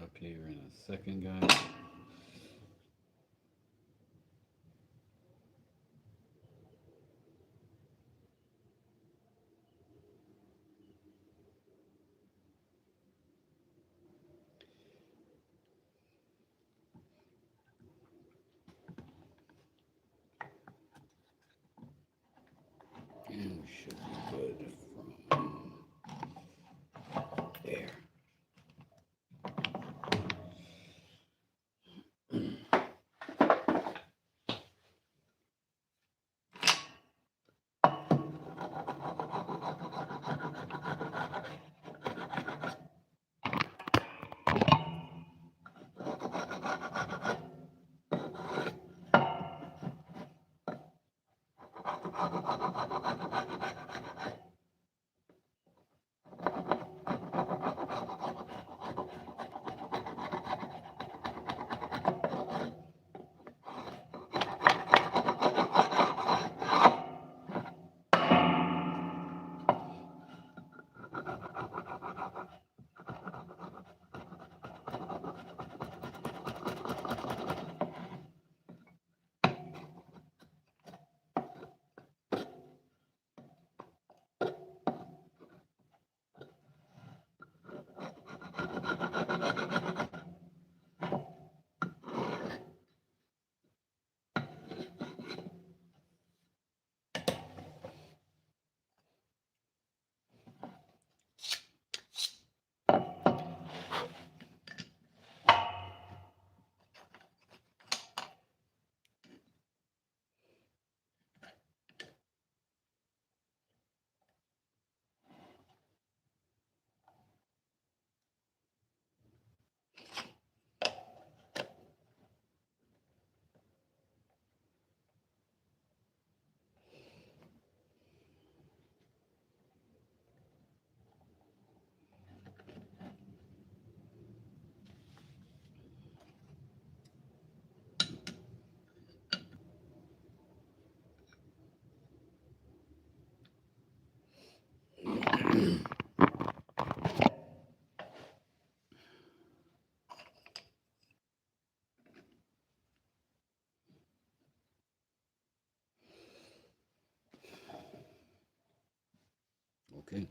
up here in a second, guys. And we should be good from there. Okay.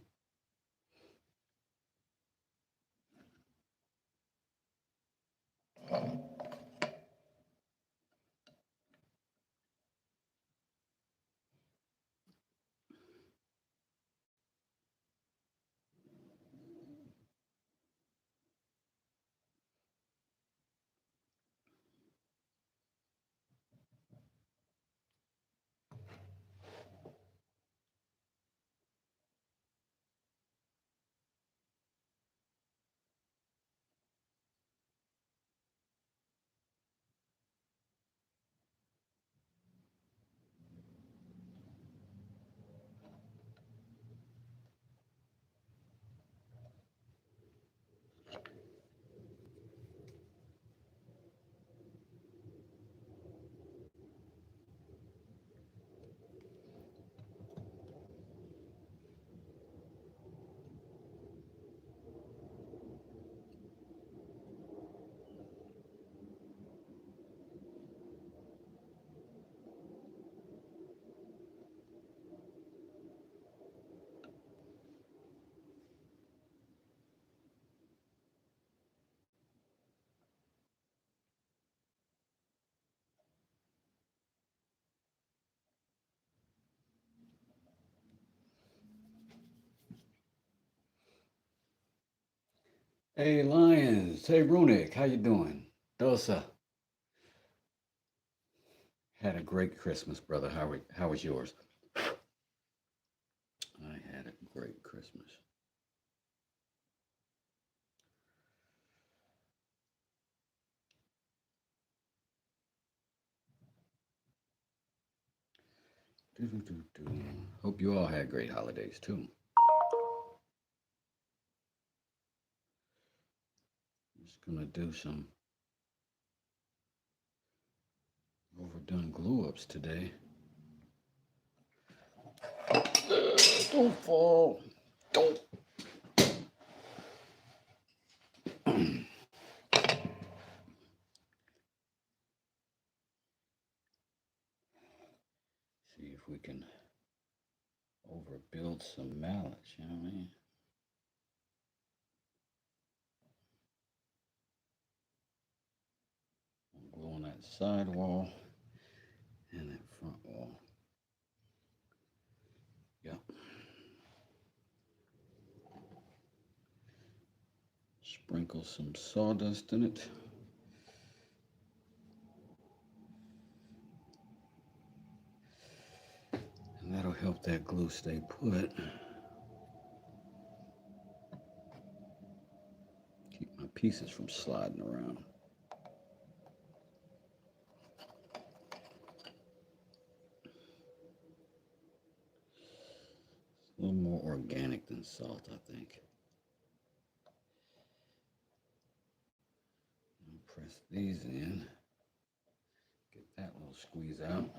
Hey, Lions. Hey, Runic. How you doing? Dosa. Had a great Christmas, brother. How was yours? I had a great Christmas. Doo-doo-doo-doo. Hope you all had great holidays too. Just gonna do some overdone glue ups today. Don't fall. Don't. if we can overbuild some mallets, you know what I mean? Glue on that side wall and that front wall. Yep. Sprinkle some sawdust in it. And that'll help that glue stay put. Keep my pieces from sliding around. A little more organic than salt, I think. Press these in. Get that little squeeze out.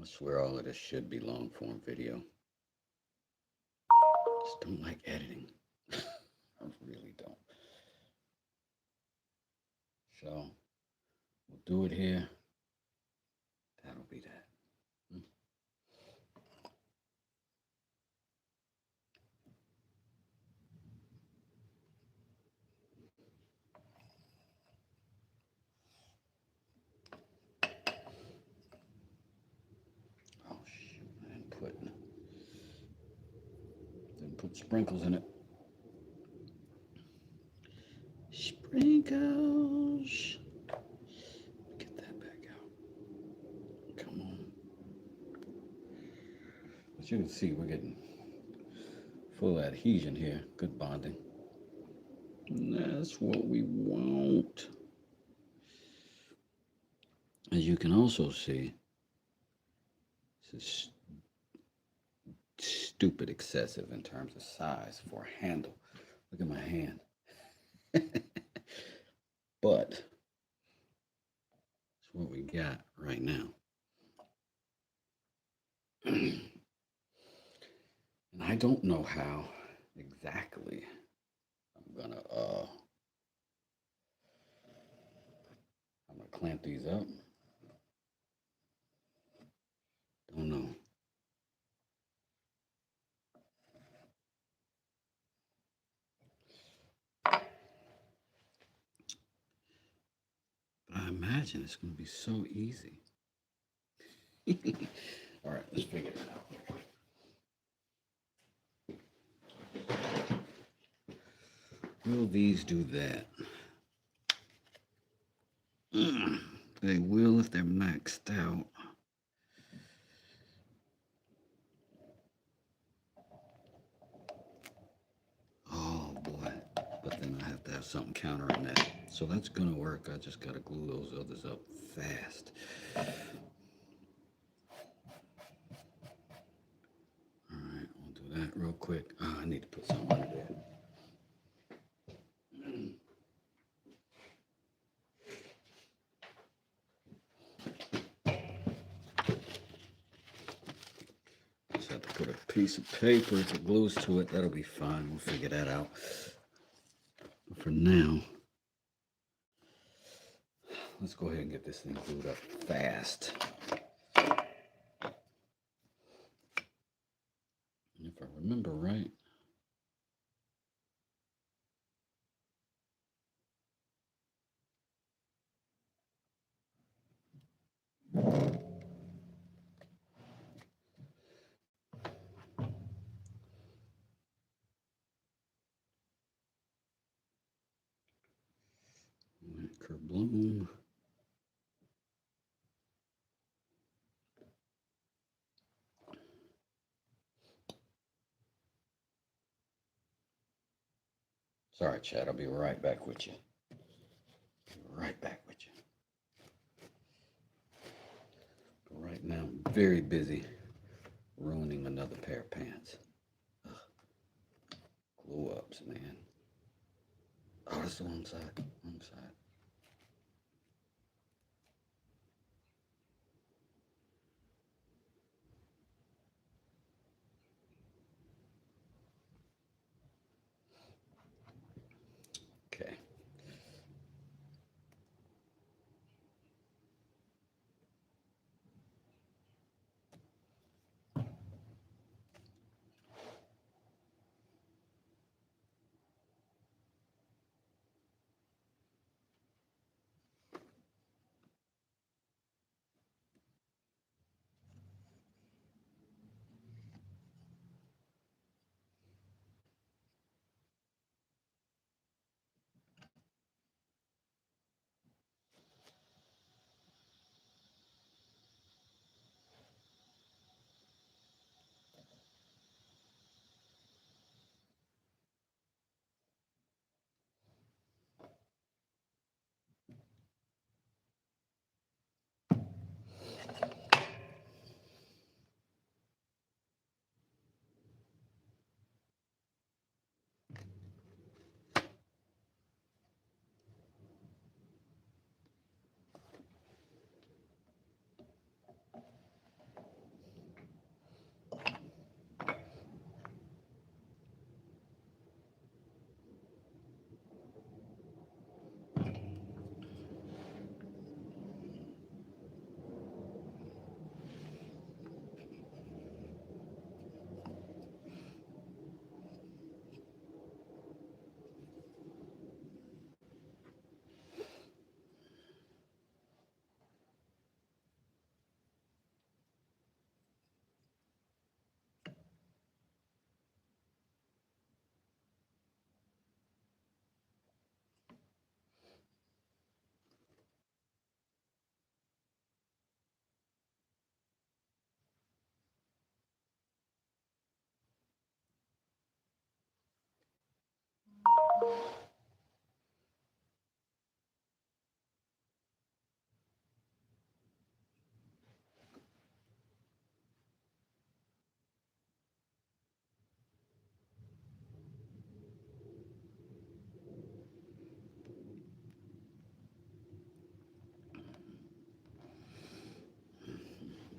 I swear all of this should be long form video. Just don't like editing. I really don't. So we'll do it here. That'll be that. Oh shoot, I didn't put sprinkles in it. Sprinkles. Get that back out. Come on. As you can see, we're getting full adhesion here. Good bonding. And that's what we want. As you can also see, this is stupid excessive in terms of size for a handle. Look at my hand. But that's what we got right now. And I don't know how exactly I'm gonna clamp these up. Don't know. But I imagine it's gonna be so easy. All right, let's figure it out. Will these do that? They will if they're maxed out. Oh boy, but then I have to have something countering that. So that's gonna work. I just gotta glue those others up fast. All right, we'll do that real quick. Oh, I need to put something under there. Just have to put a piece of paper if it glues to it. That'll be fine. We'll figure that out. But for now, let's go ahead and get this thing glued up fast. And if I remember right, kerboom. Sorry, Chad. I'll be right back with you. Right back with you. Right now, I'm very busy ruining another pair of pants. Ugh. Glow ups, man. Oh, that's the wrong side. Wrong side. Okay.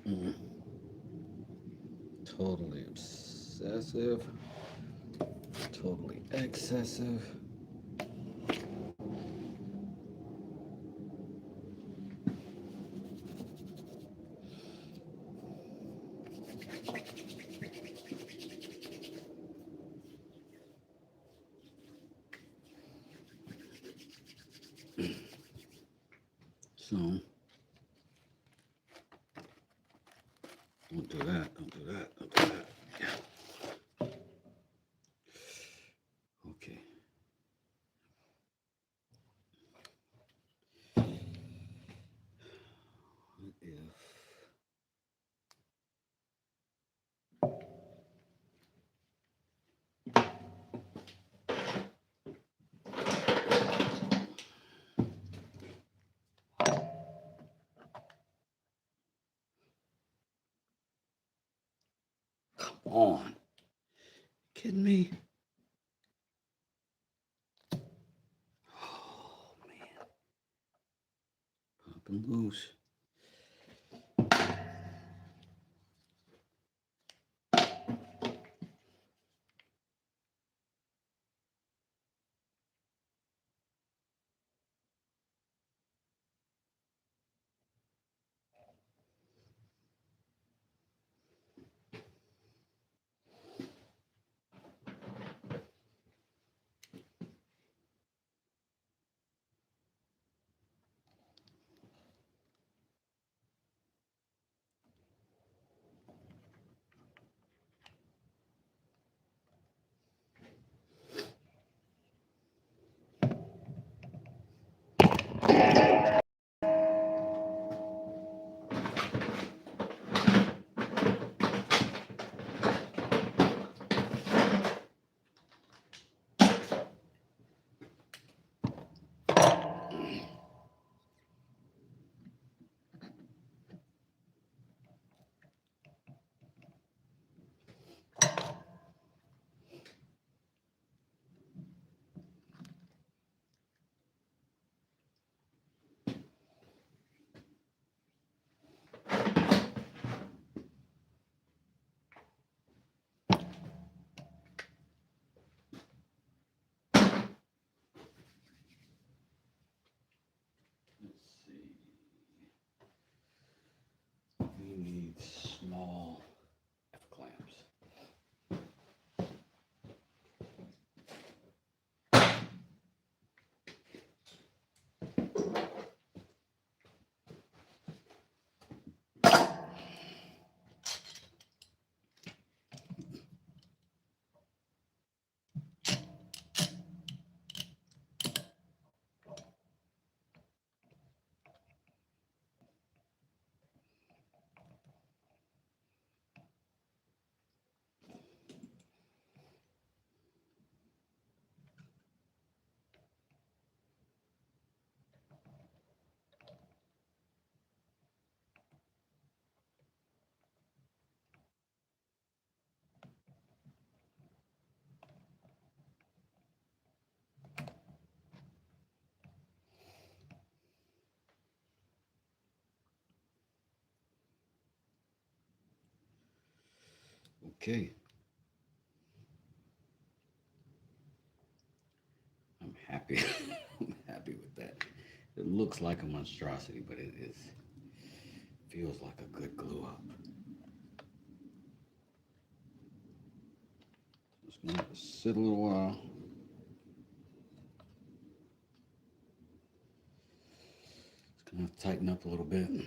Mm. Totally obsessive. Totally excessive. So, don't do that. Don't do that. Don't do that. Yeah. Okay. What if on? Kidding me? Oh man, popping loose. small F-clamps. Okay. I'm happy. I'm happy with that. It looks like a monstrosity, but it is feels like a good glue up. Just gonna let it sit a little while. It's gonna have to tighten up a little bit. And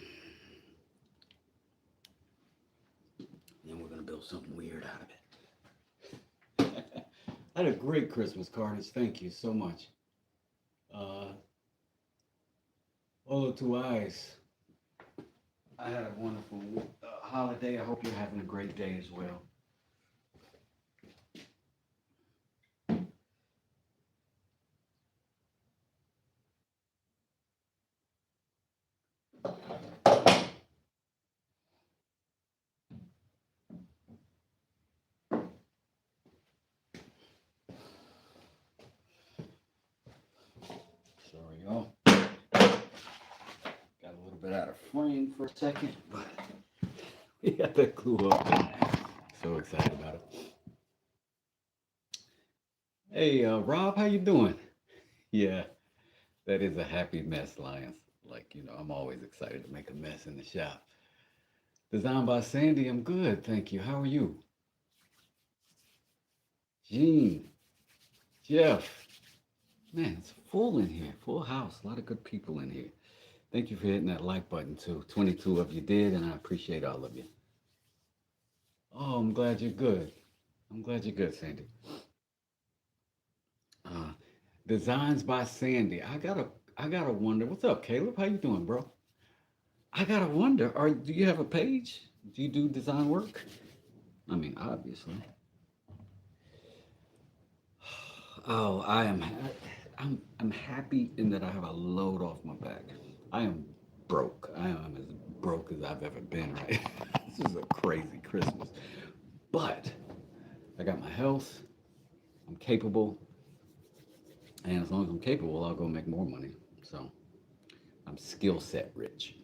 then we're gonna build something weird out of it. I had a great Christmas, Carnage. Thank you so much. Uh, Olo Two Eyes. I had a wonderful holiday. I hope you're having a great day as well. Sorry, y'all. Got a little bit out of frame for a second, but we got that glue up. So excited about it. Hey, Rob, how you doing? Yeah, that is a happy mess, Lions. Like, I'm always excited to make a mess in the shop. Designed by Sandy, I'm good, thank you. How are you? Gene, Jeff. Man, it's full in here, full house, a lot of good people in here. Thank you for hitting that like button too. 22 of you did, and I appreciate all of you. Oh, I'm glad you're good. I'm glad you're good, Sandy. Uh, Designs by Sandy. I gotta wonder. What's up, Caleb? How you doing, bro? I gotta wonder. Do you have a page? Do you do design work? I mean, obviously. Oh, I'm happy in that I have a load off my back. I am broke. I am as broke as I've ever been, right? This is a crazy Christmas. But I got my health, I'm capable, and as long as I'm capable, I'll go make more money. So I'm skill set rich.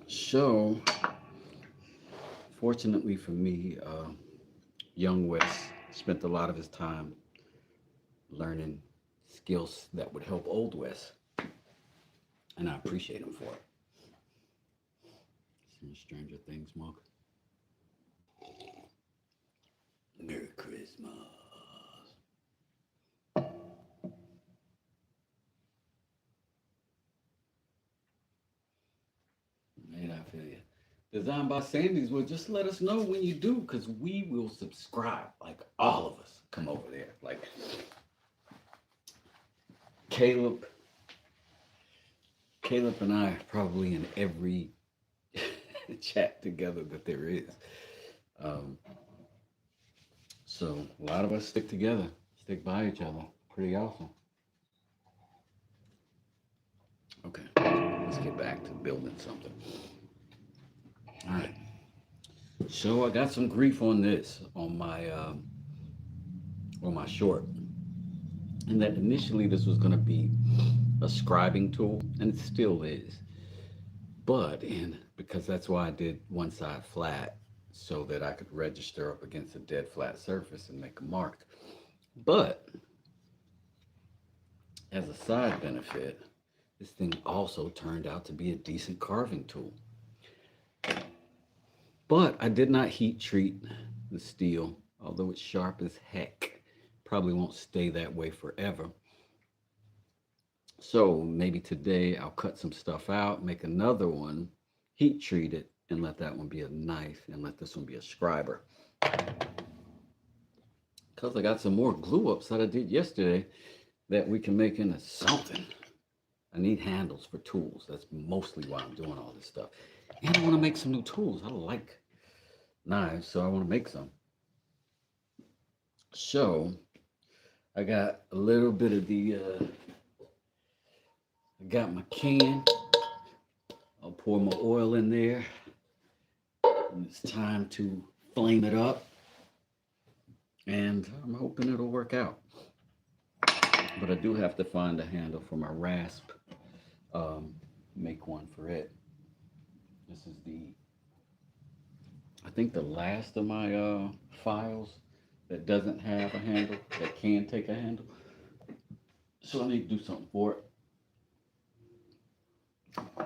So, fortunately for me, young Wes spent a lot of his time learning skills that would help old Wes, and I appreciate him for it. Some Stranger Things, Mark. Merry Christmas. Man, I feel you. Designed by Sandy's. Well, just let us know when you do, because we will subscribe. Like all of us come over there. Like Caleb, Caleb and I are probably in every chat together that there is. Um, so a lot of us stick together, stick by each other. Pretty awesome. Okay, let's get back to building something. All right. So I got some grief on this on my short, and that initially this was going to be a scribing tool, and it still is. But and because that's why I did one side flat, so that I could register up against a dead flat surface and make a mark. But as a side benefit, this thing also turned out to be a decent carving tool. But I did not heat treat the steel, although it's sharp as heck. Probably won't stay that way forever. So maybe today I'll cut some stuff out, make another one, heat treat it, and let that one be a knife, and let this one be a scriber. Because I got some more glue ups that I did yesterday that we can make into something. I need handles for tools. That's mostly why I'm doing all this stuff. And I want to make some new tools. I like knives, so I want to make some. So I got a little bit of I got my can. I'll pour my oil in there. And it's time to flame it up. And I'm hoping it'll work out. But I do have to find a handle for my rasp. Make one for it. This is I think the last of my files that doesn't have a handle, that can take a handle. So I need to do something for it.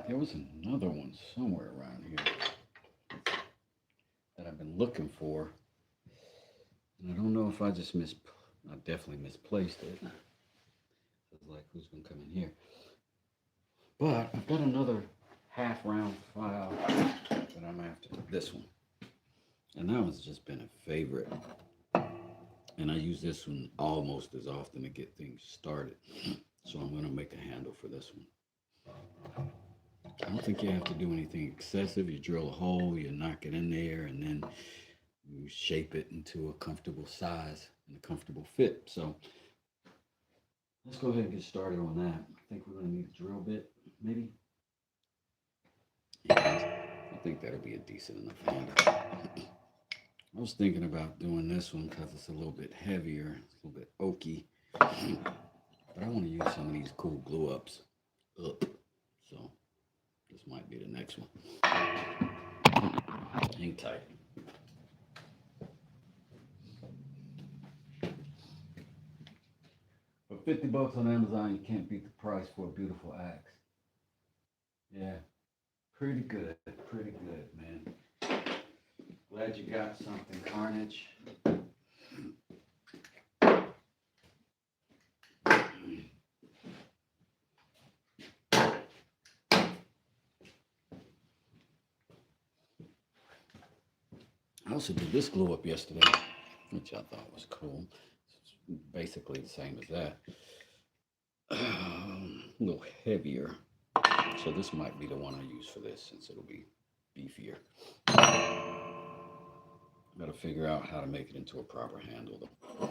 There was another one somewhere around here that I've been looking for. And I don't know if I definitely misplaced it. It's like, who's gonna come in here? But I've got another half round file that I'm after. This one. And that one's just been a favorite. And I use this one almost as often to get things started. So I'm gonna make a handle for this one. I don't think you have to do anything excessive. You drill a hole, you knock it in there, and then you shape it into a comfortable size and a comfortable fit. So let's go ahead and get started on that. I think we're going to need a drill bit, maybe. And I think that'll be a decent enough handle. I was thinking about doing this one because it's a little bit heavier, it's a little bit oaky. But I want to use some of these cool glue ups up. So this might be the next one. Hang tight. For 50 bucks on Amazon, you can't beat the price for a beautiful axe. Yeah, pretty good, man. Glad you got something, Carnage. I also did this glue up yesterday, which I thought was cool. It's basically the same as that. A little heavier. So this might be the one I use for this since it'll be beefier. Gotta figure out how to make it into a proper handle though.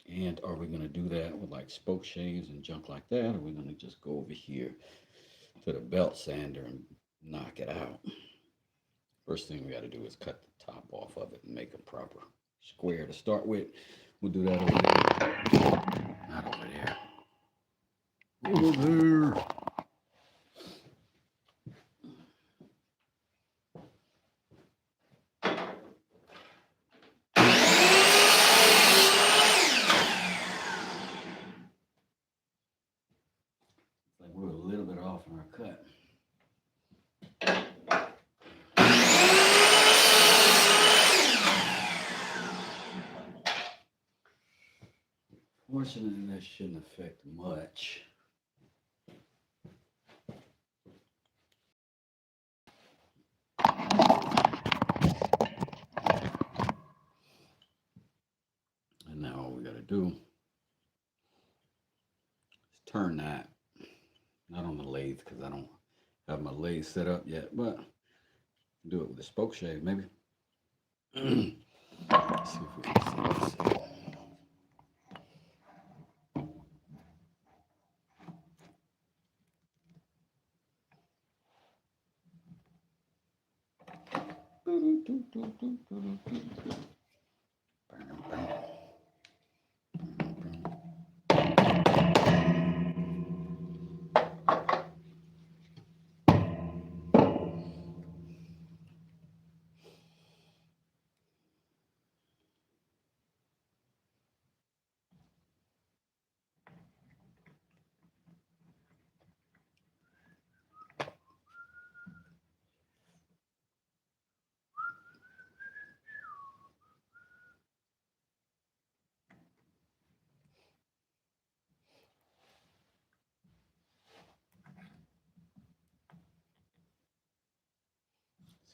And are we gonna do that with like spoke shaves and junk like that? Or are we gonna just go over here to the belt sander and knock it out? First thing we gotta do is cut the top off of it and make a proper square to start with. We'll do that over there. Not over there. Over there. Like we're a little bit off on our cut. Fortunately, that shouldn't affect much. And now all we gotta do is turn that. Not on the lathe because I don't have my lathe set up yet, but do it with a spoke shave maybe. Let's see if we can set this up.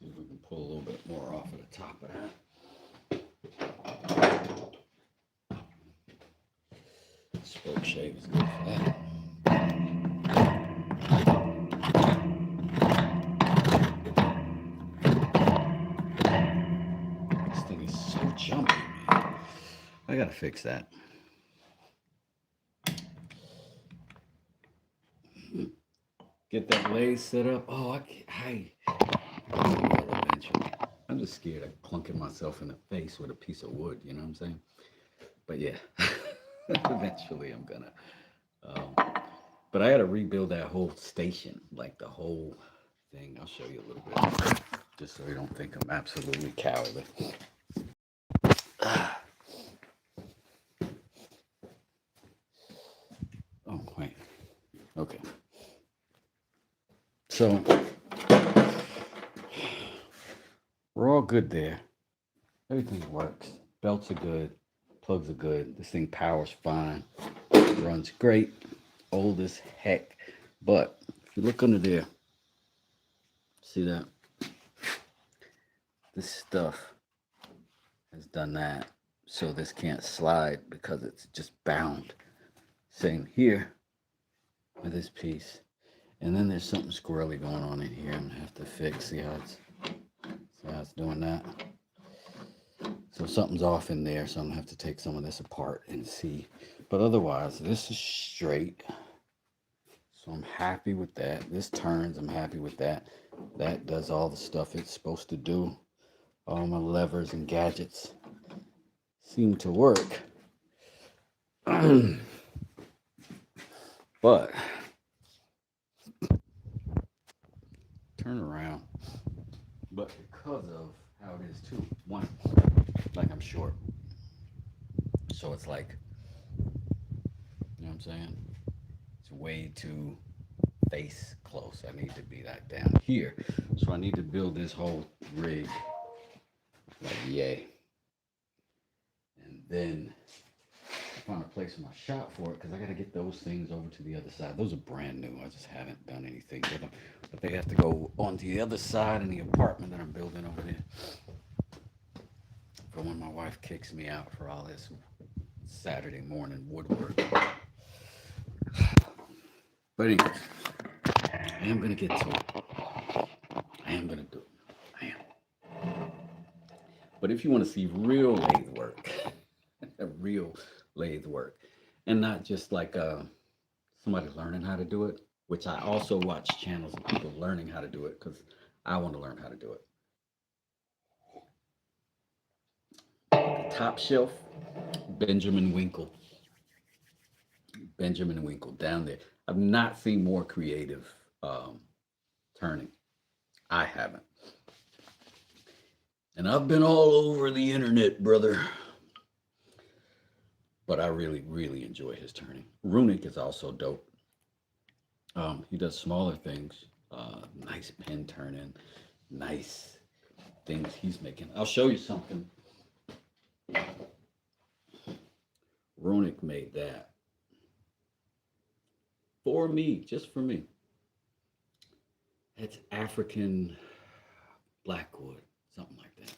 See if we can pull a little bit more off of the top of that. Spoke shave is good for that. This thing is so jumpy, man. I gotta fix that. Get that lathe set up. Oh, I will eventually. I'm just scared of clunking myself in the face with a piece of wood. You know what I'm saying? But yeah, eventually I'm gonna. Um, but I had to rebuild that whole station, like the whole thing. I'll show you a little bit, just so you don't think I'm absolutely cowardly. Oh wait, okay. So we're all good there. Everything works. Belts are good. Plugs are good. This thing powers fine. Runs great. Old as heck. But if you look under there, see that? This stuff has done that. So this can't slide because it's just bound. Same here with this piece. And then there's something squirrely going on in here. I'm gonna have to fix. See how it's doing that? So something's off in there, so I'm gonna have to take some of this apart and see. But otherwise, this is straight. So I'm happy with that. This turns, I'm happy with that. That does all the stuff it's supposed to do. All my levers and gadgets seem to work. But turn around. But because of how it is too, one, like I'm short. So it's like, you know what I'm saying? It's way too face close. I need to be like down here. So I need to build this whole rig like yay. And then find a place in my shop for it because I got to get those things over to the other side. Those are brand new. I just haven't done anything with them. But they have to go onto the other side in the apartment that I'm building over there. For when my wife kicks me out for all this Saturday morning woodwork. But anyways, I am going to get to it. I am going to do it. I am. But if you want to see real lathe work, real lathe work, and not just like somebody learning how to do it, which I also watch channels of people learning how to do it because I want to learn how to do it. The top shelf, Benjamin Winkle. Benjamin Winkle down there. I've not seen more creative turning. I haven't. And I've been all over the internet, brother. But I really, really enjoy his turning. Runic is also dope. He does smaller things, nice pin turning, nice things he's making. I'll show you something. Runic made that for me, just for me. It's African blackwood, something like that.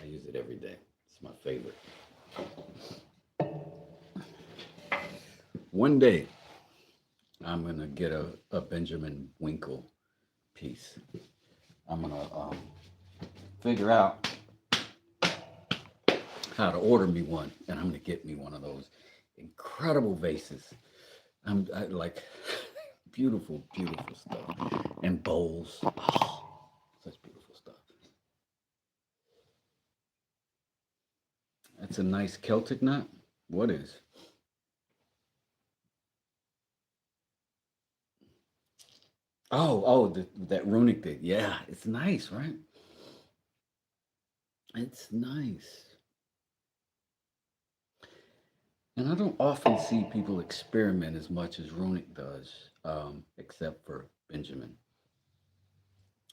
I use it every day. It's my favorite. One day, I'm going to get a Benjamin Winkle piece. I'm going to figure out how to order me one, and I'm going to get me one of those incredible vases. I like beautiful, beautiful stuff. And bowls. Oh, such beautiful stuff. That's a nice Celtic knot. What is? That runic thing. Yeah, it's nice, right? It's nice. And I don't often see people experiment as much as Runic does, except for Benjamin,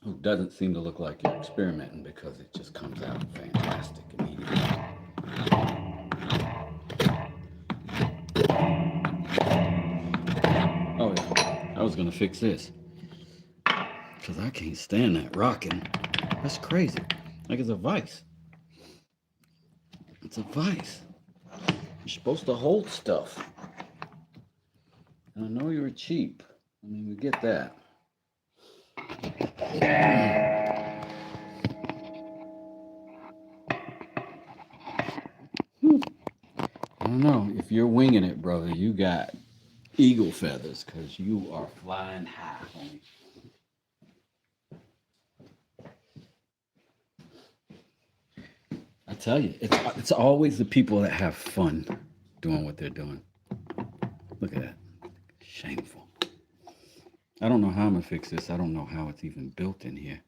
who doesn't seem to look like you're experimenting because it just comes out fantastic immediately. Oh, yeah. I was going to fix this. Because I can't stand that rocking. That's crazy. Like it's a vice. It's a vice. You're supposed to hold stuff. And I know you're cheap. I mean, we get that. I don't know. If you're winging it, brother, you got eagle feathers because you are flying high, homie. I tell you, it's always the people that have fun doing what they're doing. Look at that. Shameful. I don't know how I'm going to fix this. I don't know how it's even built in here.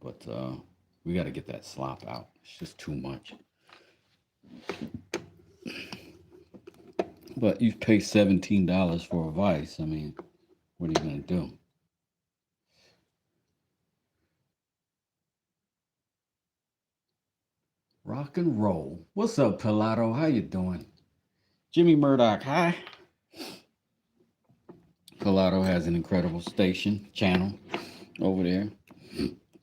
But we got to get that slop out. It's just too much. But you pay $17 for a vise. I mean, what are you going to do? Rock and roll. What's up, Pilato? How you doing? Jimmy Murdoch, hi. Pilato has an incredible station, channel over there.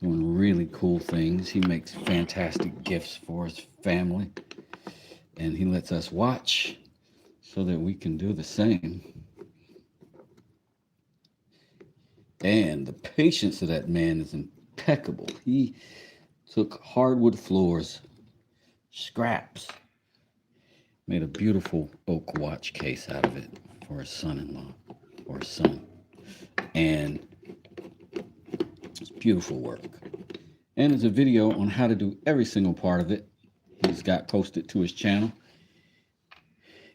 Doing really cool things. He makes fantastic gifts for his family. And he lets us watch so that we can do the same. And the patience of that man is impeccable. He took hardwood floors, scraps, made a beautiful oak watch case out of it for his son-in-law, or his son. And it's beautiful work. And there's a video on how to do every single part of it. He's got posted to his channel.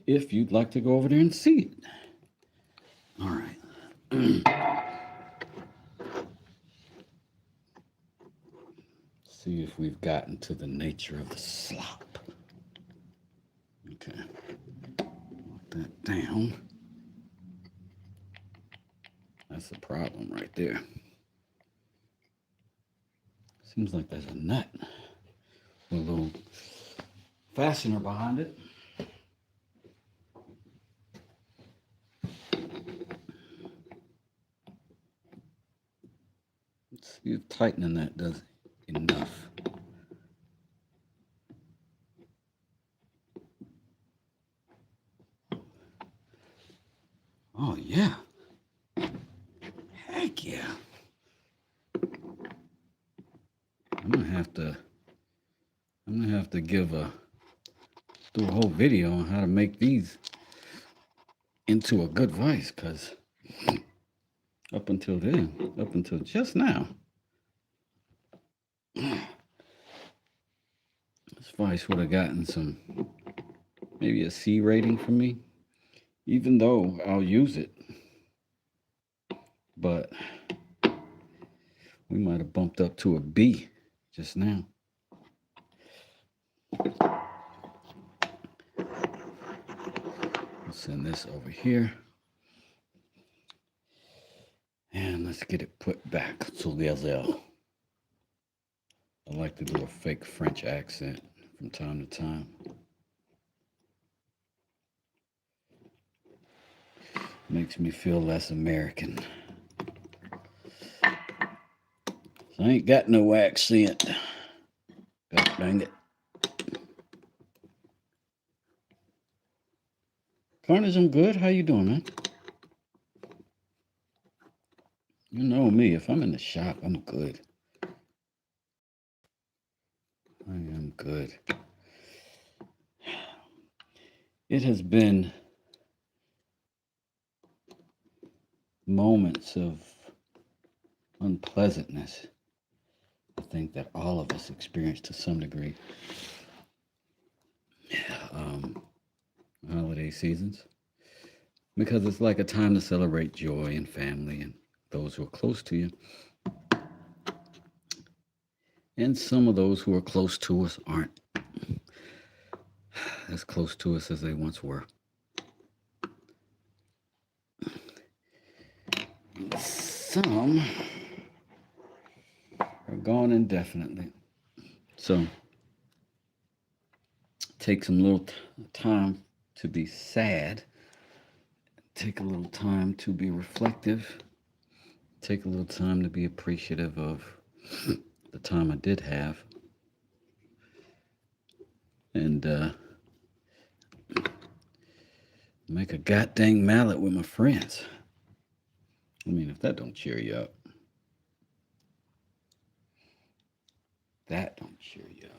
If you'd like to go over there and see it. All right. See if we've gotten to the nature of the slop. Okay. Lock that down. That's the problem right there. Seems like there's a nut with a little fastener behind it. Let's see if tightening that does enough. Oh yeah. Heck yeah. I'm gonna have to do a whole video on how to make these into a good vice, because up until just now, this vice would have gotten maybe a C rating from me, even though I'll use it. But we might have bumped up to a B just now. Let's send this over here. And let's get it put back to there. I like to do a fake French accent from time to time. Makes me feel less American. So I ain't got no accent. God dang it. Carnage, I'm good. How you doing, man? You know me. If I'm in the shop, I'm good. I am good. It has been moments of unpleasantness, I think, that all of us experience to some degree. Holiday seasons, because it's like a time to celebrate joy and family and those who are close to you. And some of those who are close to us aren't as close to us as they once were. Some are gone indefinitely. So take some little time to be sad. Take a little time to be reflective. take a little time to be appreciative of the time I did have, and make a goddamn mallet with my friends. I mean, if that don't cheer you up, that don't cheer you up.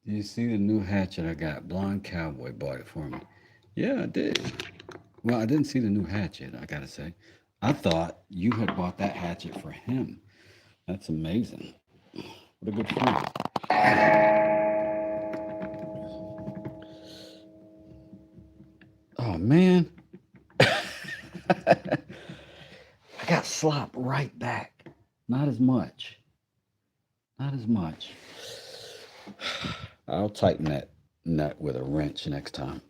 Do you see the new hatchet I got? Blonde Cowboy bought it for me. Yeah, I did. Well, I didn't see the new hatchet, I gotta say. I thought you had bought that hatchet for him. That's amazing. What a good friend. Oh, man. I got slop right back. Not as much. Not as much. I'll tighten that nut with a wrench next time.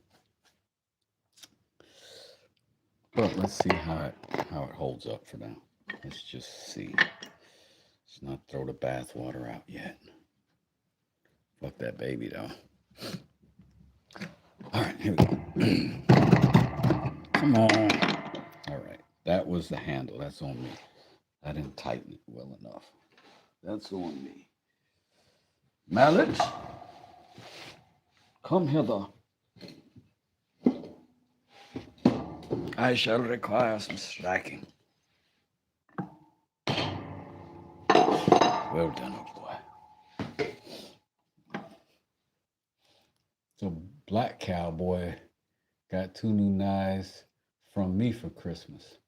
But let's see how it holds up for now. Let's just see. Let's not throw the bathwater out yet. Fuck that baby though. All right, here we go. Come on. All right, that was the handle. That's on me. I didn't tighten it well enough. That's on me. Mallet, come hither. I shall require some striking. Well done, old boy. So Black Cowboy got 2 new knives from me for Christmas.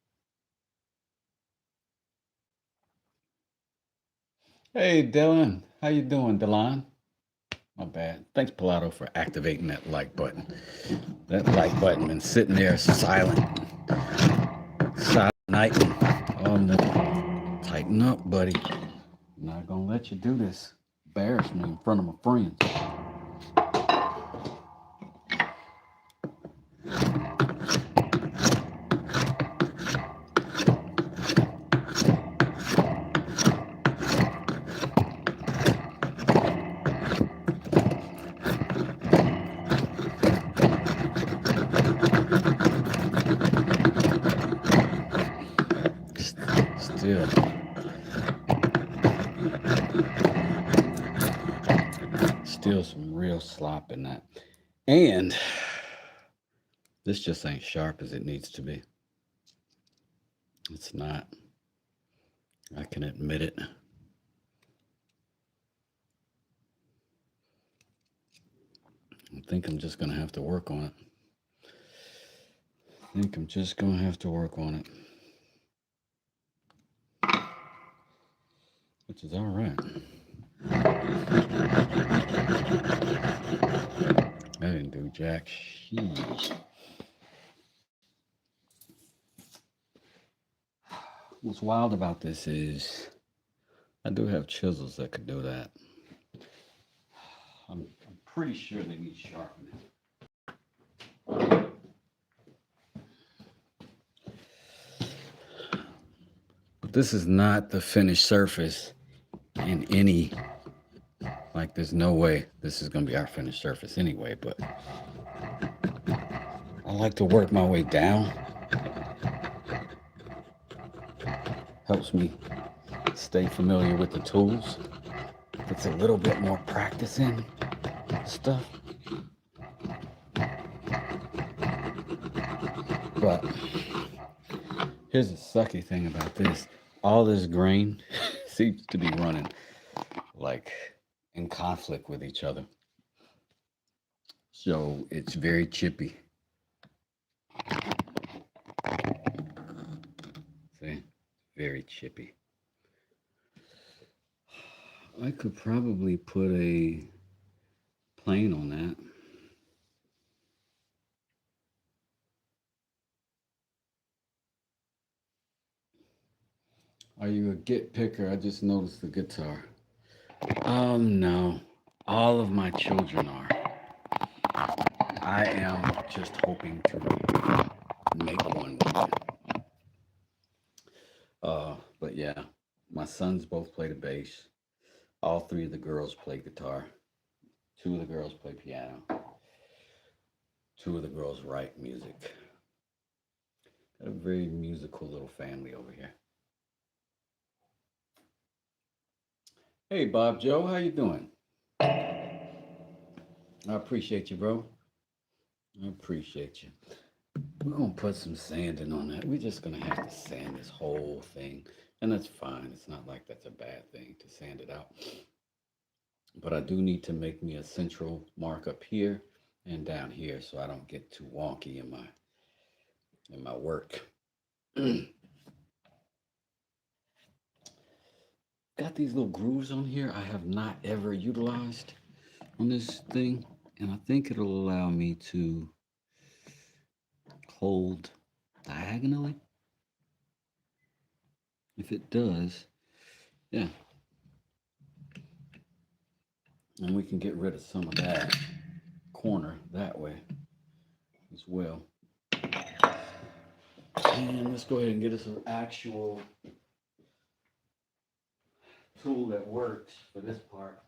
Hey, Dylan. How you doing, Dylan? My bad. Thanks, Pilato, for activating that like button. That like button been sitting there silent night. Oh, no. Tighten up, buddy. I'm not going to let you do this. Embarrass me in front of my friends. Still some real slop in that. And this just ain't sharp as it needs to be. It's not. I can admit it. I think I'm just going to have to work on it. Which is all right. I didn't do jack shit. What's wild about this is I do have chisels that could do that. I'm pretty sure they need sharpening. But this is not the finished surface in any, like there's no way this is going to be our finished surface anyway, but I like to work my way down. Helps me stay familiar with the tools. It's a little bit more practice in stuff. But here's the sucky thing about this. All this grain seems to be running like in conflict with each other. So it's very chippy. See? Very chippy. I could probably put a plane on that. Are you a git picker? I just noticed the guitar. No. All of my children are. I am just hoping to make one weekend. But yeah, my sons both play the bass. All three of the girls play guitar. Two of the girls play piano. Two of the girls write music. Got a very musical little family over here. Hey, Bob Joe, how you doing? I appreciate you, bro. I appreciate you. We're gonna put some sanding on that. We're just gonna have to sand this whole thing, and that's fine. It's not like that's a bad thing to sand it out. But I do need to make me a central mark up here and down here so I don't get too wonky in my work. Got these little grooves on here I have not ever utilized on this thing, and I think it'll allow me to hold diagonally. If it does, yeah. And we can get rid of some of that corner that way as well. And let's go ahead and get us an actual tool that works for this part.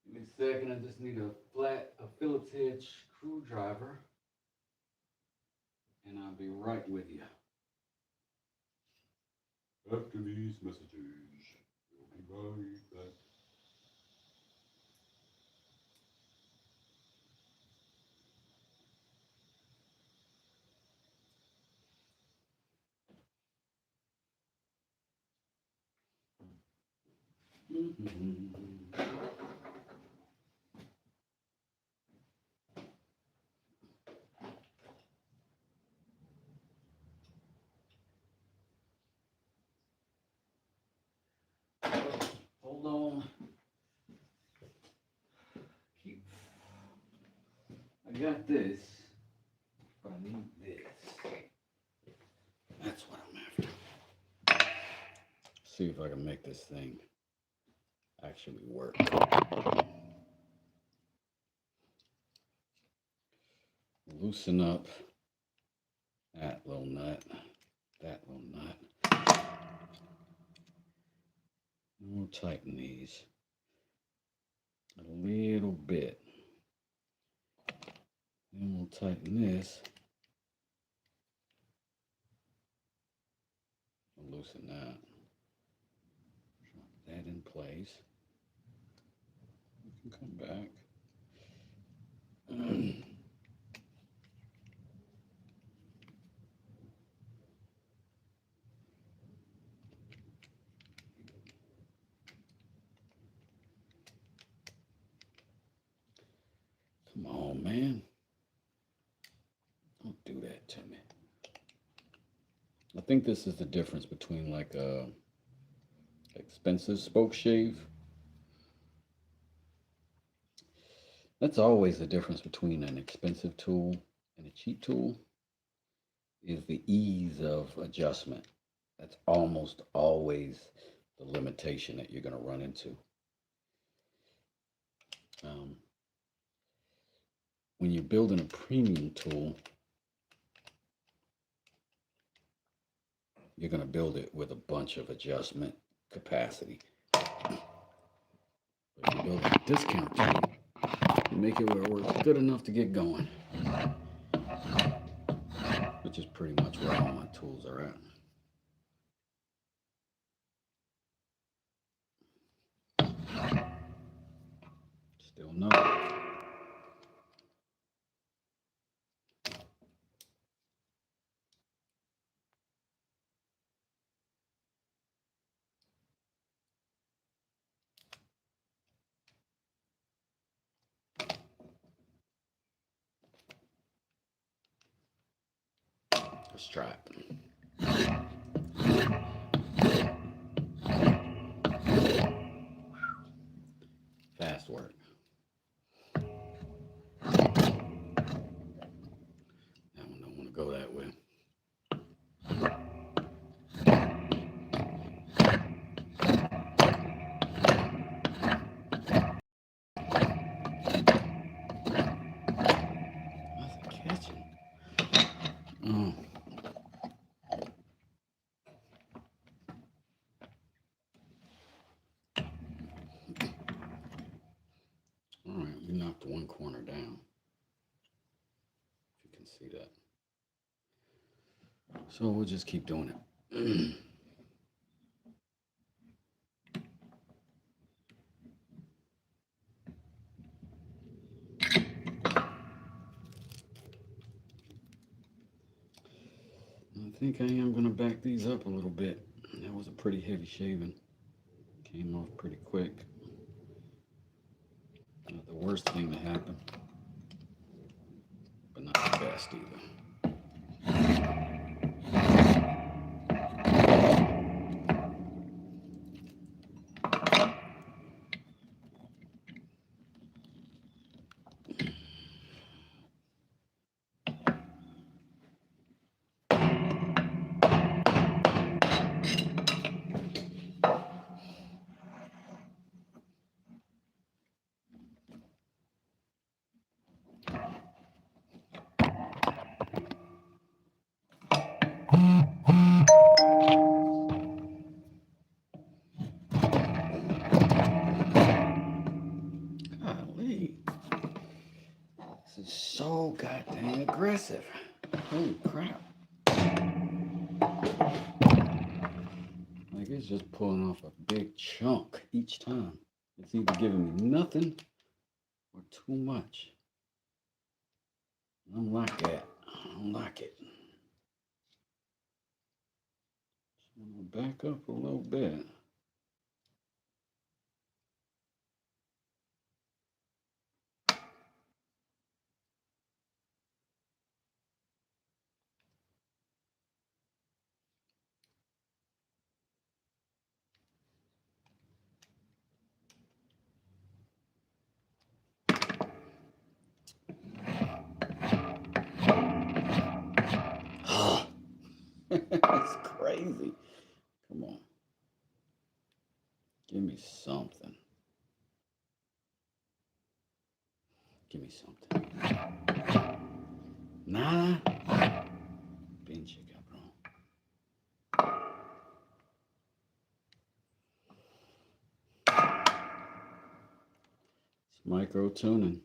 Give me a second, I just need a Phillips head screwdriver, and I'll be right with you. After these messages, we'll be right back. Hold on. I got this, but I need this. That's what I'm after. See if I can make this thing actually work. Loosen up that little nut, that little nut. And we'll tighten these a little bit. Then we'll tighten this. We'll loosen that. Drop that in place. We can come back. Come on, man. Don't do that to me. I think this is the difference between like a expensive spoke shave. That's always the difference between an expensive tool and a cheap tool, is the ease of adjustment. That's almost always the limitation that you're going to run into. When you're building a premium tool, you're going to build it with a bunch of adjustment capacity. But if you build a discount tool, you make it where it works good enough to get going, which is pretty much where all my tools are at. Still no. Let's try it. Fast work. catching. Oh. All right, we knocked one corner down. If you can see that. So we'll just keep doing it. I think I am going to back these up a little bit. That was a pretty heavy shaving. Came off pretty quick. Not the worst thing to happen, but not the best either. Golly. This is so goddamn aggressive. Holy crap. Like it's just pulling off a big chunk each time. It's either giving me nothing or too much. I don't like that. I don't like it. So I'm gonna back up a little bit. It's crazy. Come on. Give me something. Give me something. Nada. Pinche cabrón. It's micro tuning.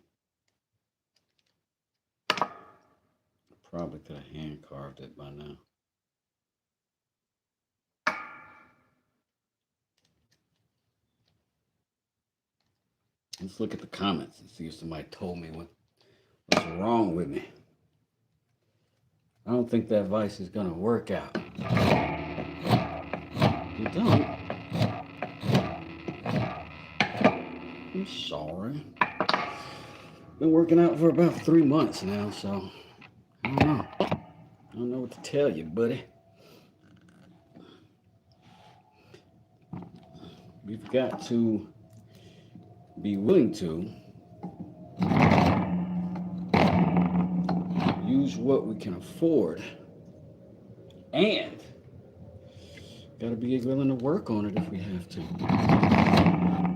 I probably could have hand carved it by now. Let's look at the comments and see if somebody told me what's wrong with me. I don't think that vice is gonna work out. You don't? I'm sorry. Been working out for about 3 months now, so I don't know. I don't know what to tell you, buddy. We've got to be willing to use what we can afford, and got to be willing to work on it if we have to. You know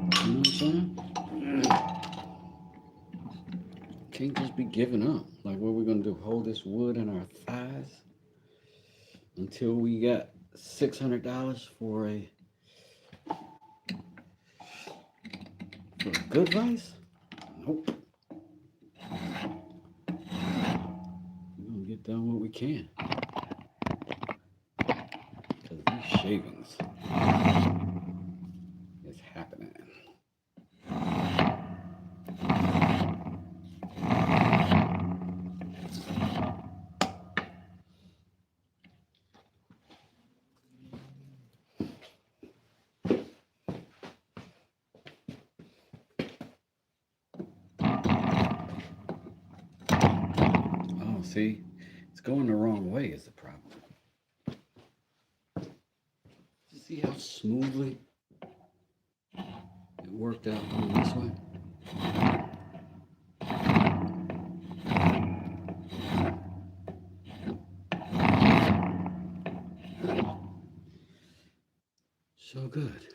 what I'm saying? Can't just be giving up. Like, what are we gonna do? Hold this wood in our thighs until we got $600 for a good vice? Nope. We're gonna get done what we can. Because these shavings is happening. Oh, see? It's going the wrong way is the problem. See how smoothly it worked out going this way? So good.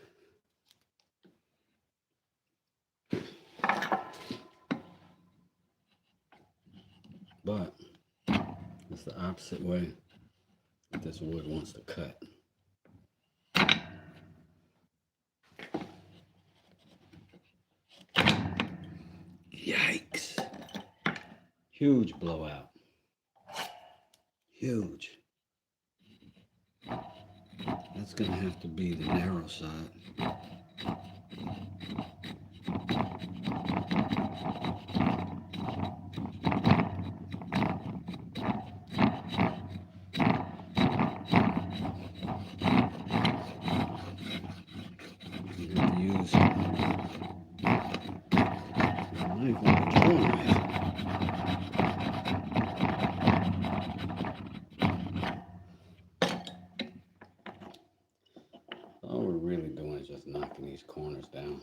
But That's the opposite way that this wood wants to cut. Yikes. Huge blowout. Huge. That's going to have to be the narrow side. You have to use a knife or a draw knife. All we're really doing is just knocking these corners down.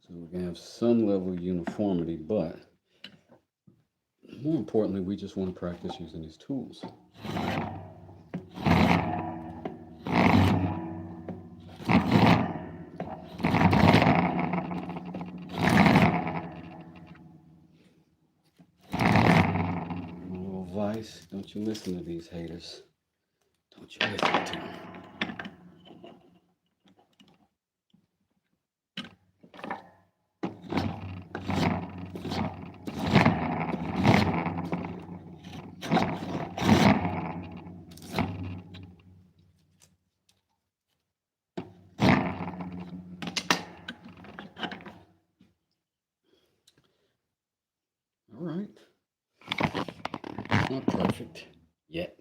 So we can have some level of uniformity, but more importantly, we just want to practice using these tools. A little advice, don't you listen to these haters. Don't you listen to them. All right. Not perfect yet.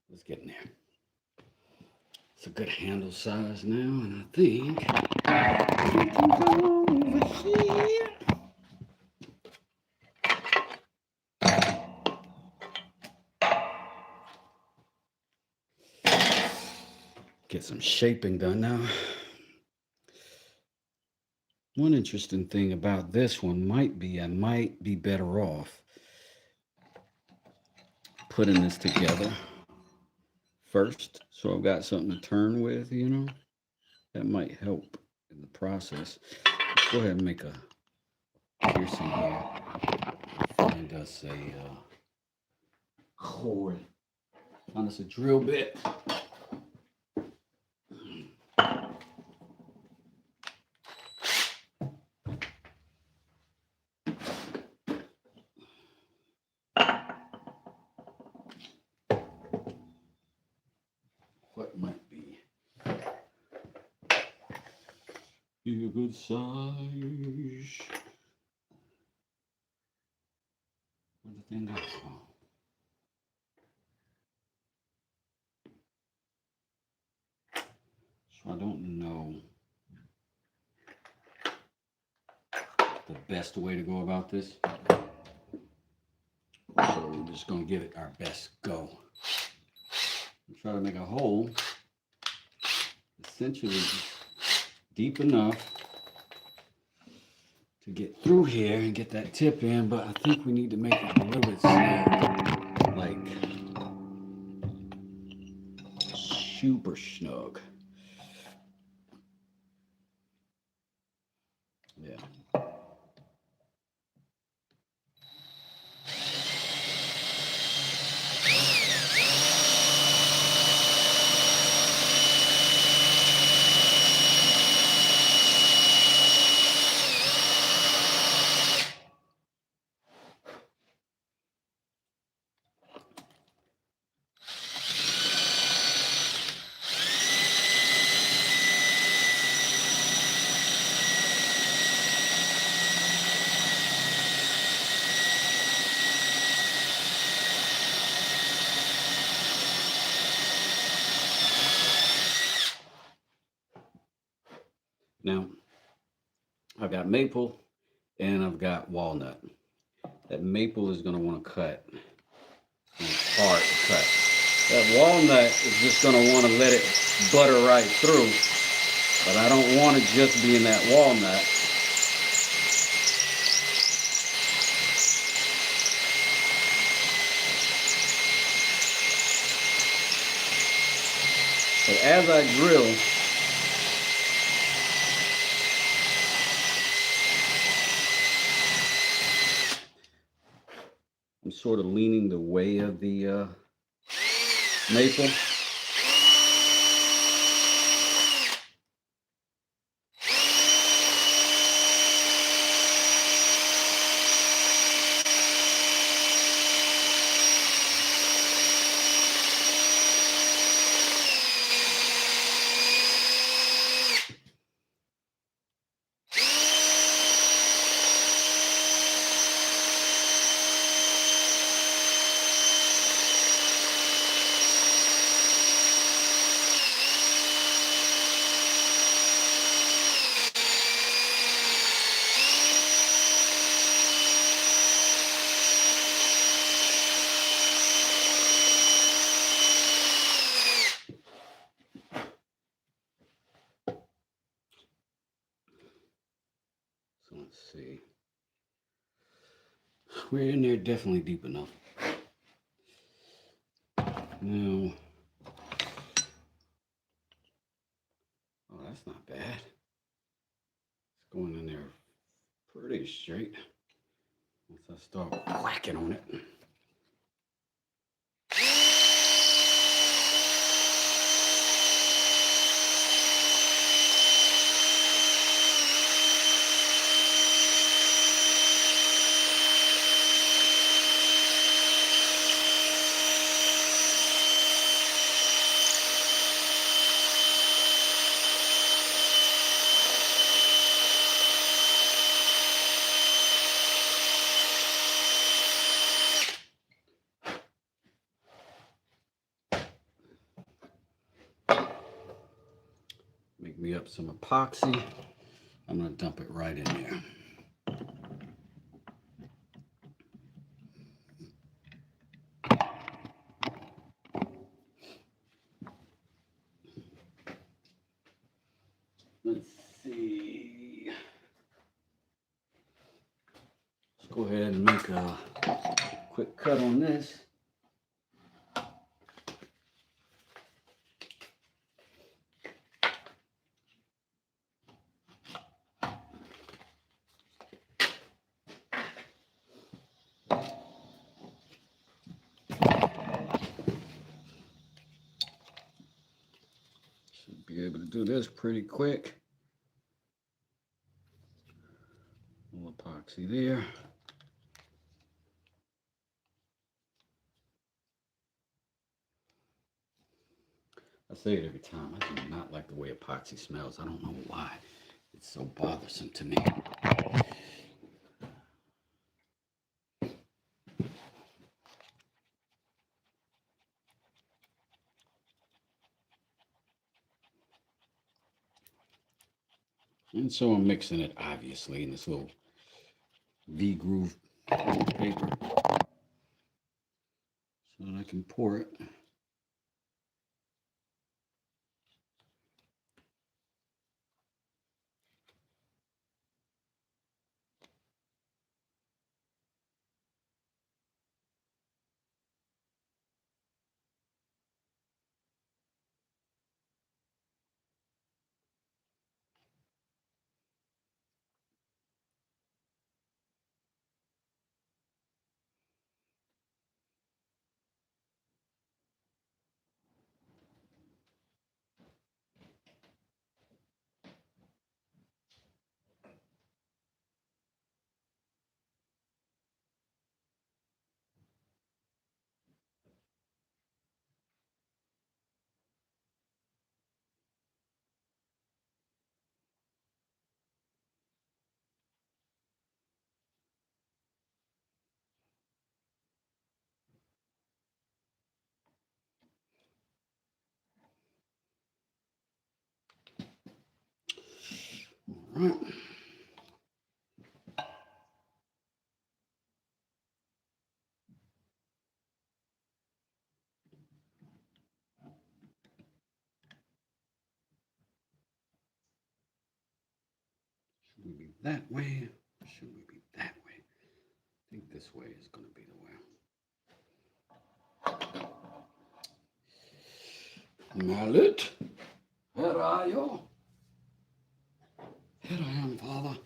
Let's get in there. It's a good handle size now, and I think we can go over here. Get some shaping done now. One interesting thing about this one might be I might be better off putting this together first, so I've got something to turn with, you know. That might help in the process. Let's go ahead and make a piercing here. Find us a cord. Find us a drill bit. What might be a good size? Where'd the thing go? Oh. So I don't know the best way to go about this. So we're just going to give it our best go. And try to make a hole essentially deep enough to get through here and get that tip in, but I think we need to make it a little bit snug, like super snug. Yeah. Now, I've got maple and I've got walnut. That maple is going to want to cut. It's hard to cut. That walnut is just going to want to let it butter right through. But I don't want it just being that walnut. But as I drill, I'm sort of leaning the way of the maple. So let's see. We're in there definitely deep enough. Now, oh, that's not bad. It's going in there pretty straight. Once I start whacking on it. Make me up some epoxy. I'm going to dump it right in there. Let's see. Let's go ahead and make a quick cut on this. Should be able to do this pretty quick. A little epoxy there. I say it every time. I do not like the way epoxy smells. I don't know why. It's so bothersome to me. And so I'm mixing it, obviously, in this little V-groove paper so that I can pour it. All right. Should we be that way? Or should we be that way? I think this way is going to be the way. Mallet, where are you? Here I am, Father.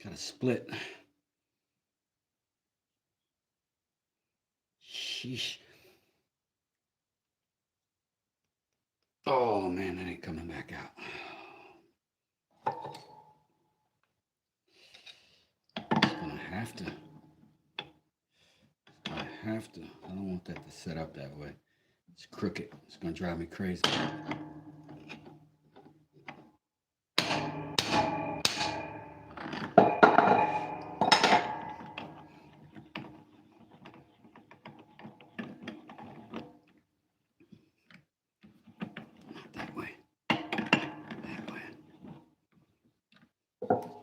Got to split. Sheesh. Oh man, that ain't coming back out. It's gonna have to. I don't want that to set up that way. It's crooked. It's gonna drive me crazy. Not that way. That way. Oh.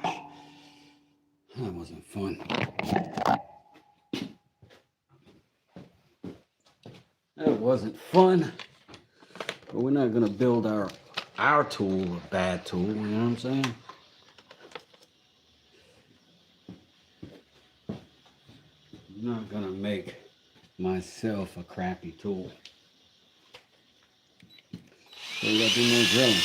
Gosh. That wasn't fun. That wasn't fun. But we're not gonna build our tool a bad tool, you know what I'm saying? I'm not gonna make myself a crappy tool. So we gotta do more drilling.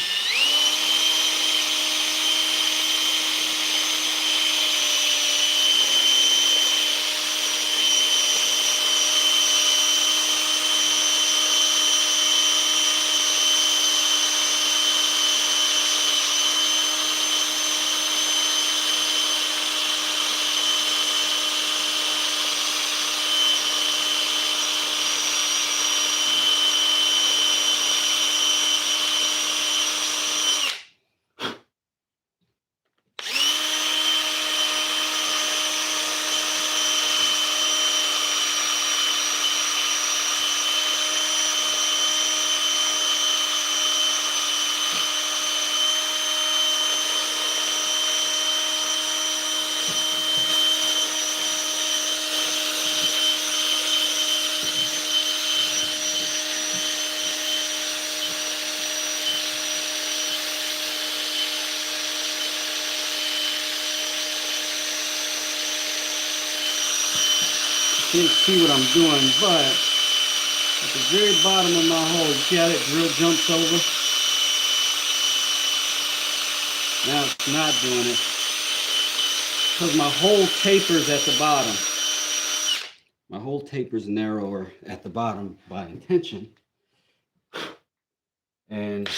Can't see what I'm doing, but at the very bottom of my hole, see how that drill jumps over? Now it's not doing it because my hole tapers at the bottom. My hole tapers narrower at the bottom by intention. And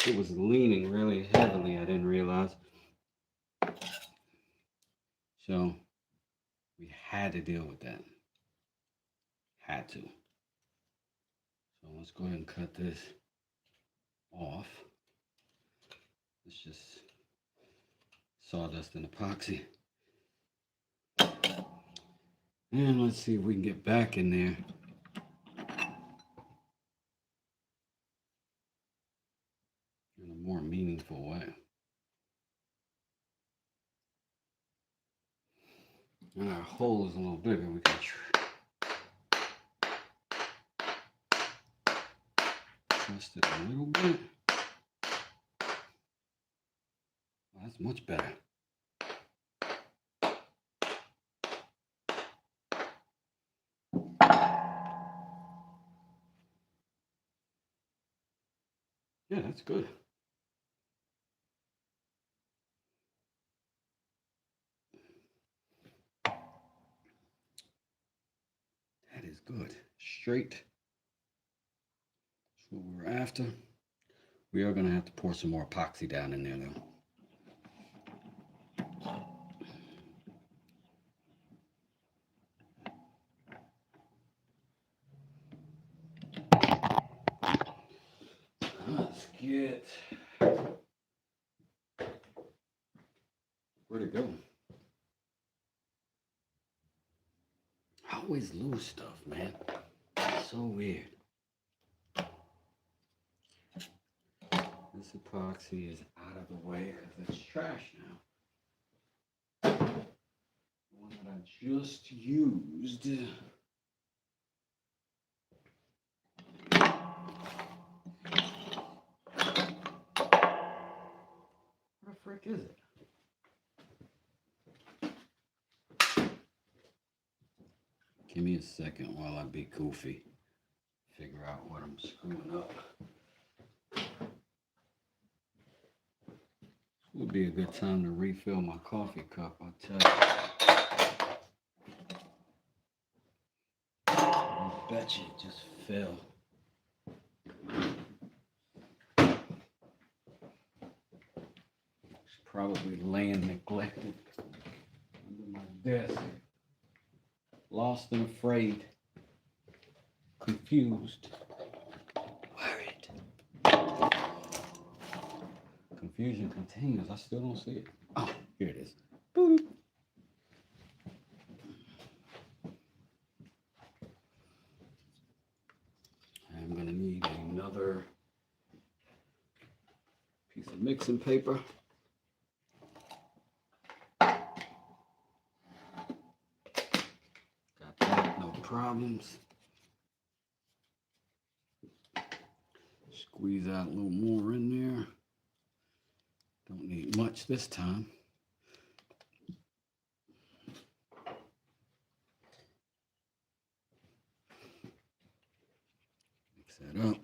it was leaning really heavily, I didn't realize. So we had to deal with that. Had to. So let's go ahead and cut this off. It's just sawdust and epoxy. And let's see if we can get back in there. In a more meaningful way. And our hole is a little bigger. We can twist it a little bit. Oh, that's much better. Yeah, that's good. That is good. Straight. That's what we're after. We are going to have to pour some more epoxy down in there, though. Let's get... Where'd it go? I always lose stuff, man. It's so weird. This epoxy is out of the way because it's trash now. The one that I just used. Where the frick is it? Give me a second while I be goofy. Figure out what I'm screwing up. Would be a good time to refill my coffee cup, I'll tell you. I bet you it just fell. It's probably laying neglected under my desk. Lost and afraid. Confused. Worried. Confusion continues. I still don't see it. Oh, here it is. Boop. I'm gonna need another piece of mixing paper. Got that, no problems. Squeeze out a little more in there. Don't need much this time. Mix that up.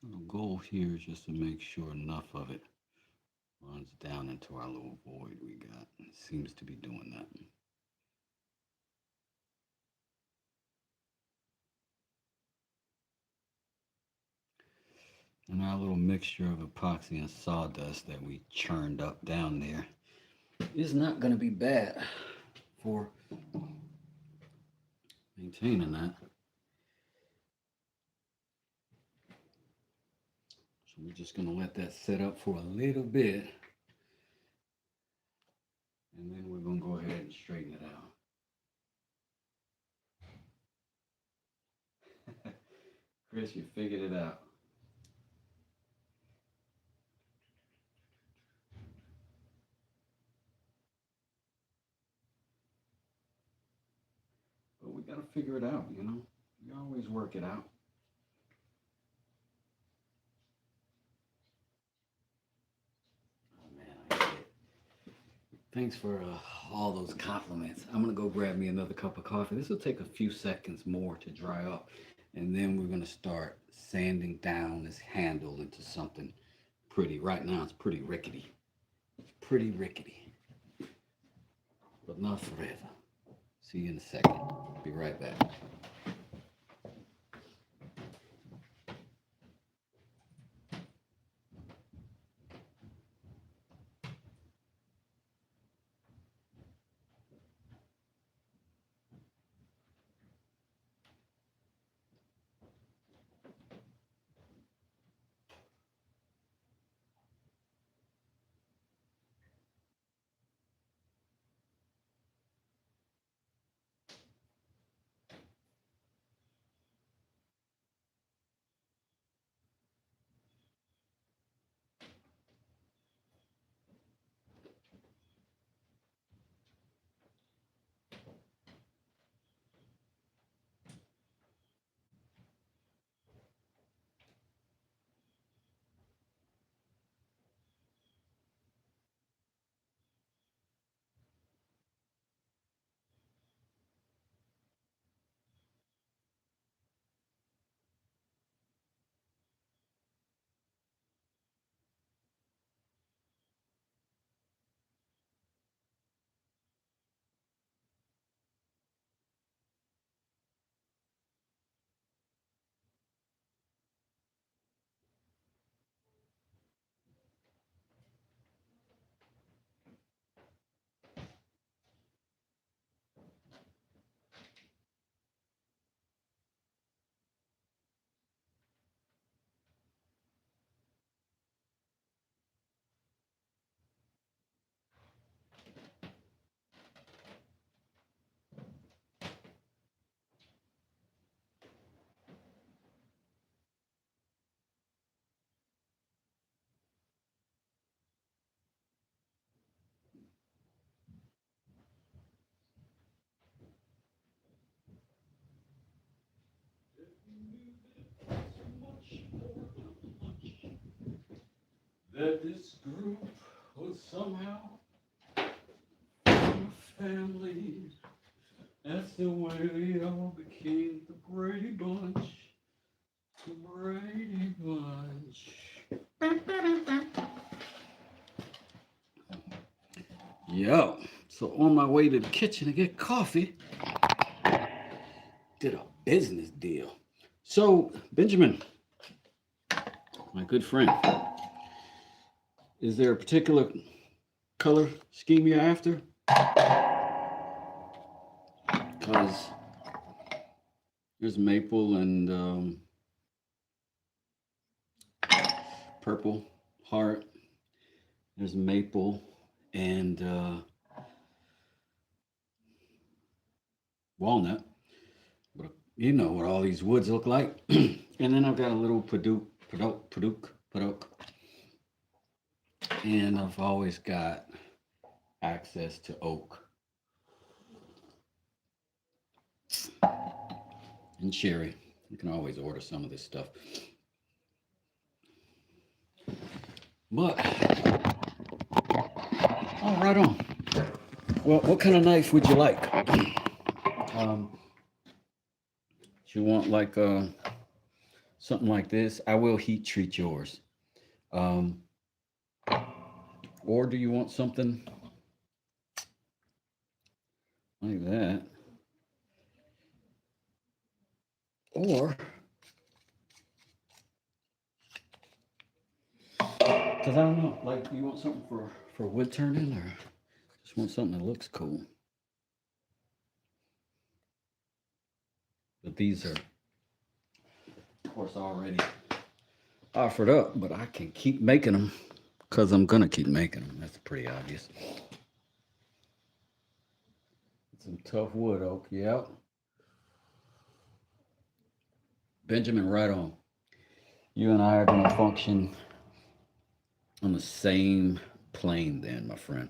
So the goal here is just to make sure enough of it runs down into our little void we got. It seems to be doing that. And our little mixture of epoxy and sawdust that we churned up down there is not going to be bad for maintaining that. So we're just going to let that set up for a little bit. And then we're going to go ahead and straighten it out. Chris, you figured it out. But we got to figure it out, you know. We always work it out. Oh, man, I get it. Thanks for all those compliments. I'm going to go grab me another cup of coffee. This will take a few seconds more to dry up. And then we're going to start sanding down this handle into something pretty. Right now, it's pretty rickety. It's pretty rickety. But not forever. See you in a second. Be right back. that this group was somehow a family. That's the way we all became the Brady Bunch. The Brady Bunch. Yo, so on my way to the kitchen to get coffee, did a business deal. So, Benjamin, my good friend, is there a particular color scheme you're after? Because there's maple and purple heart. There's maple and walnut. But you know what all these woods look like. And then I've got a little paduk. And I've always got access to oak and cherry. You can always order some of this stuff. But, oh, right on. Well, what kind of knife would you like? Do you want like something like this? I will heat treat yours. Or do you want something like that? Or, because I don't know, like, do you want something for wood turning or just want something that looks cool? But these are, of course, already offered up, but I can keep making them because I'm going to keep making them. That's pretty obvious. Some tough wood oak, yep. Benjamin, right on. You and I are going to function on the same plane then, my friend.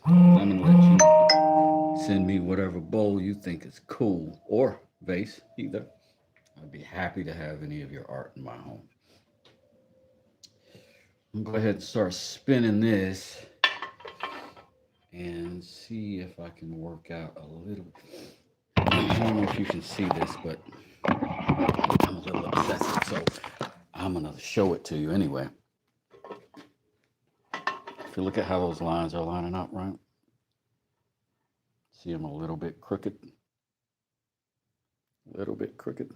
I'm going to let you send me whatever bowl you think is cool, or vase, either. I'd be happy to have any of your art in my home. I'm going to go ahead and start spinning this and see if I can work out a little. I don't know if you can see this, but I'm a little obsessive, so I'm going to show it to you anyway. If you look at how those lines are lining up, right? See them a little bit crooked. A little bit crooked.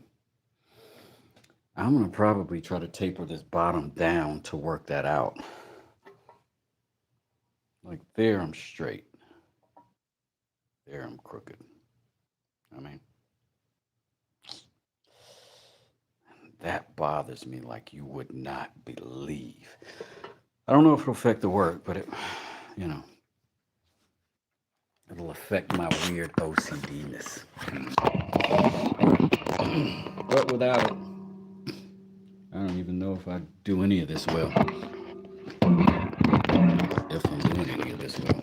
I'm going to probably try to taper this bottom down to work that out. Like there, I'm straight. There, I'm crooked. I mean, that bothers me like you would not believe. I don't know if it'll affect the work, but it, you know, it'll affect my weird OCD-ness. But without it, I don't even know if I do any of this well. If I'm doing any of this well.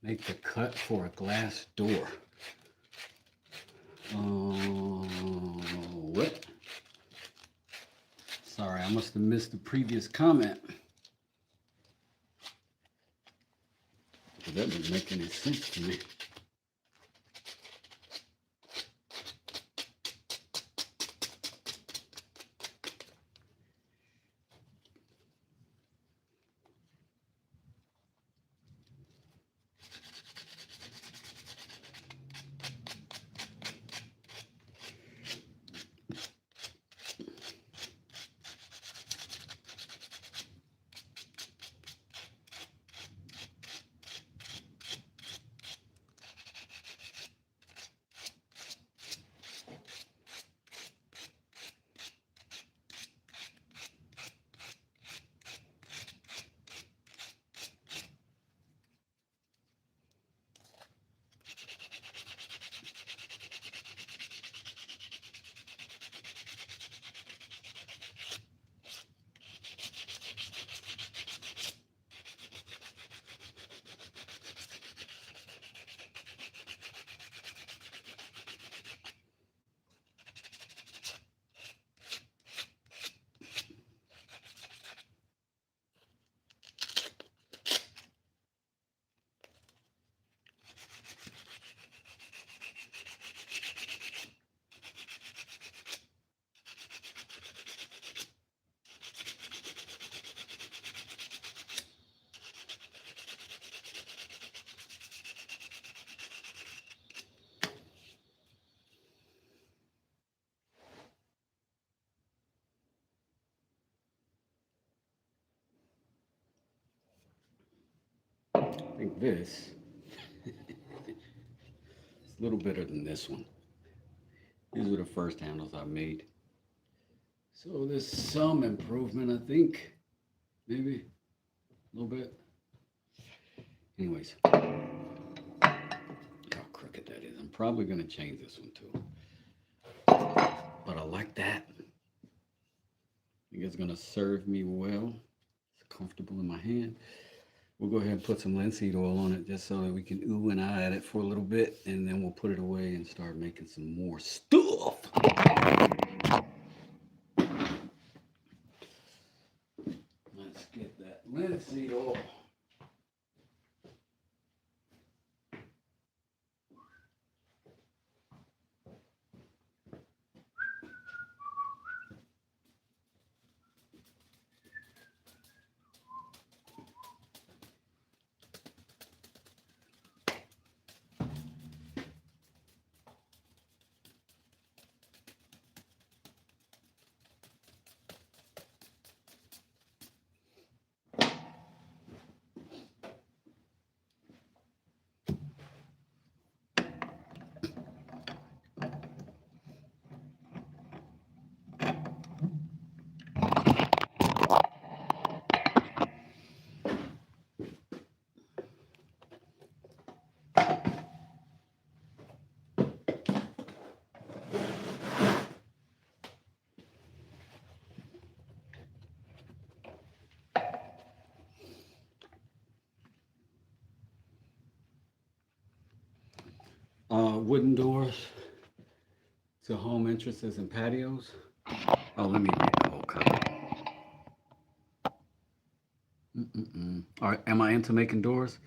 make the cut for a glass door. What? Sorry, I must have missed the previous comment. That doesn't make any sense to me. I think this is a little better than this one. These were the first handles I made. So there's some improvement, I think. Maybe a little bit. Anyways, how crooked that is. I'm probably going to change this one too. But I like that. I think it's going to serve me well. It's comfortable in my hand. We'll go ahead and put some linseed oil on it just so that we can ooh and ah at it for a little bit, and then we'll put it away and start making some more stuff. Let's get that linseed oil. Wooden doors to home entrances and patios. Oh, let me read the whole comment. All right, am I into making doors?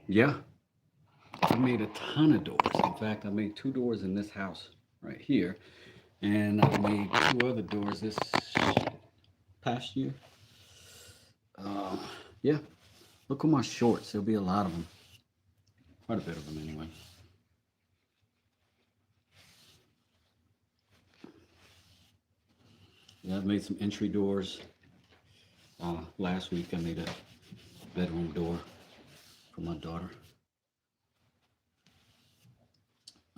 Yeah, I made a ton of doors. In fact, I made 2 doors in this house right here, and I made 2 other doors this past year. Yeah, look at my shorts. There'll be a lot of them. Quite a bit of them anyway. Yeah, I've made some entry doors. Last week I made a bedroom door for my daughter.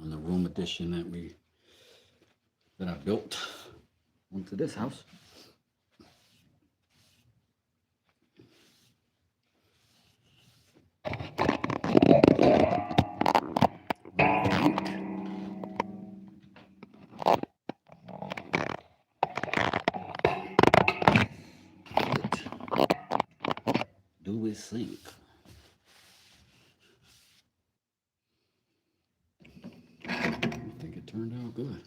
On the room addition that I built onto this house. Do we sink? good.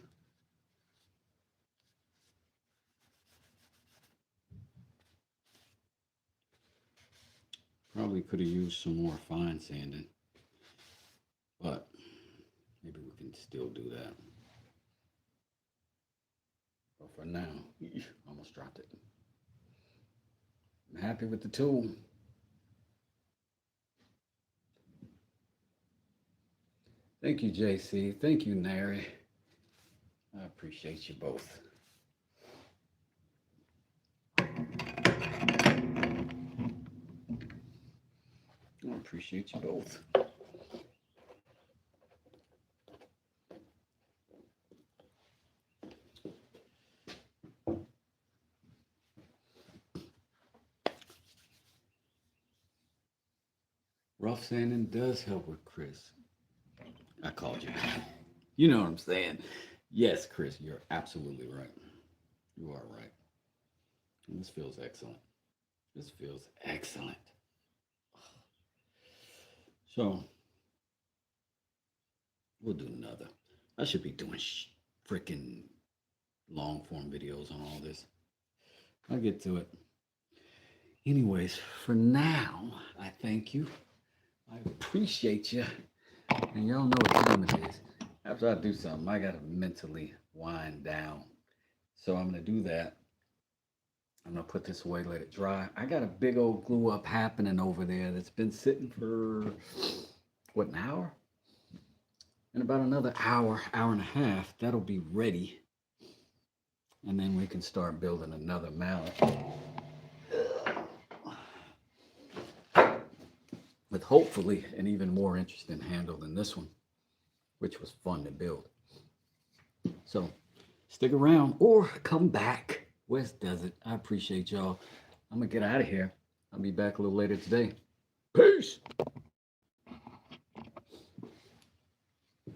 Probably could have used some more fine sanding, but maybe we can still do that. But for now, almost dropped it. I'm happy with the tool. Thank you, JC. Thank you, Nary. I appreciate you both. I appreciate you both. Rough sanding does help with Chris. I called you. You know what I'm saying. Yes, Chris, you're absolutely right. You are right. And this feels excellent. This feels excellent. So, we'll do another. I should be doing freaking long form videos on all this. I'll get to it. Anyways, for now, I thank you. I appreciate you. And y'all know what time it is. After I do something, I gotta mentally wind down. So I'm gonna do that. I'm gonna put this away, let it dry. I got a big old glue up happening over there that's been sitting for what, an hour? In about another hour, hour and a half, that'll be ready. And then we can start building another mallet. With hopefully an even more interesting handle than this one, which was fun to build. So stick around or come back. West does it. I appreciate y'all. I'm gonna get out of here. I'll be back a little later today. Peace.